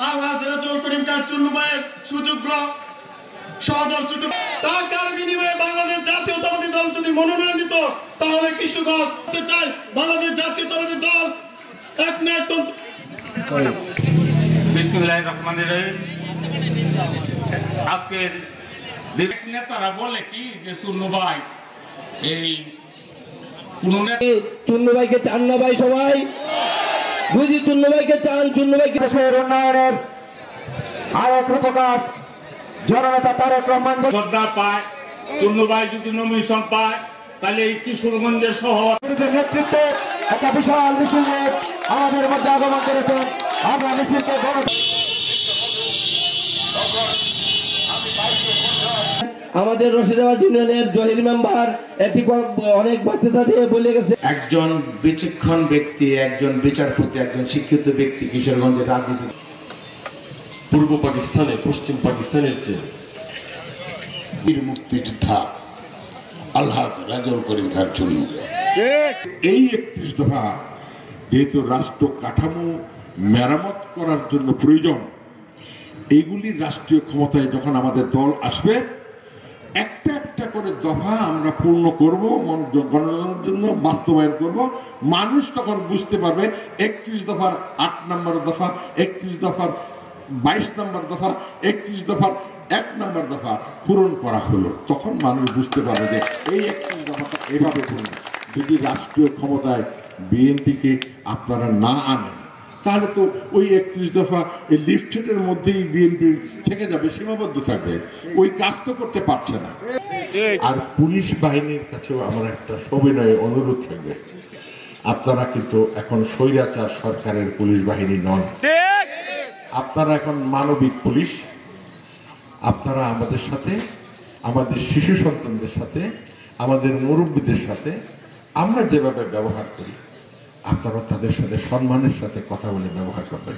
আলহাজ রাজুল করিম খান চুন্নু ভাইয়ের সুযোগ্য সহদর ছোট টাকার বিনিময়ে বাংলাদেশ জাতীয়তাবাদী দল যদি মনোনয়ন দিত তাহলে কিশোরগঞ্জ করতে চাই বাংলাদেশ জাতীয়তাবাদী দল এক নায়কতন্ত্র। বিসমিল্লাহির রহমানির রহিম। আজকের নেতারা বলে কি যে চুন্নু ভাই এই কোন চুন্নু ভাইকে চান না ভাই সবাই? দুইজি চুন্নু ভাইকে চান? চুন্নু ভাইকে দেশের উন্নয়নের আর এক রূপকার জননেতা তারেক রহমান শ্রদ্ধা পায়। চুন্নু ভাই যদি নমিনেশন পায় তাহলে এই কিশোরগঞ্জের শহর নেতৃত্বে একটা বিশাল মিছিলে আমাদের মধ্যে আগমন করেছেন। আমরা মিছিলকে আমাদের রশিদাবাদ ইউনিয়নের জহির মেম্বার এটি অনেক বাধ্যতা দিয়ে বলে গেছে। একজন বিচক্ষণ ব্যক্তি, একজন বিচারপতি, একজন শিক্ষিত ব্যক্তি কিশোরগঞ্জের রাজনীতি। পূর্ব পাকিস্তানে পশ্চিম পাকিস্তানের চেয়ে বীর মুক্তিযোদ্ধা আলহাজ রাজুল করিম খান চুন্নু। এই 31 দফা যেহেতু রাষ্ট্র কাঠামো মেরামত করার জন্য প্রয়োজন, এইগুলি রাষ্ট্রীয় ক্ষমতায় যখন আমাদের দল আসবে একটা একটা করে দফা আমরা পূর্ণ করব, গণনার জন্য বাস্তবায়ন করব। মানুষ তখন বুঝতে পারবে 31 দফার 8 নম্বর দফা, 31 দফার 22 নম্বর দফা, 31 দফার 1 নম্বর দফা পূরণ করা হলো। তখন মানুষ বুঝতে পারবে যে এই 31 দফাটা এভাবে পূরণ। যদি রাষ্ট্রীয় ক্ষমতায় বিএনপিকে আপনারা না আনেন তাহলে তো ওই 31 দফা এই লিফটেটের মধ্যেই বিএনপি থেকে যাবে, সীমাবদ্ধ থাকবে, ওই কাজ তো করতে পারছে না। আর পুলিশ বাহিনীর কাছেও আমার একটা সবিনয় অনুরোধ থাকবে, আপনারা কিন্তু এখন স্বৈরাচার সরকারের পুলিশ বাহিনী নন, আপনারা এখন মানবিক পুলিশ। আপনারা আমাদের সাথে, আমাদের শিশু সন্তানদের সাথে, আমাদের মুরব্বীদের সাথে আমরা যেভাবে ব্যবহার করি আপনারা তাদের সাথে সম্মানের সাথে কথা বলে ব্যবহার করবেন।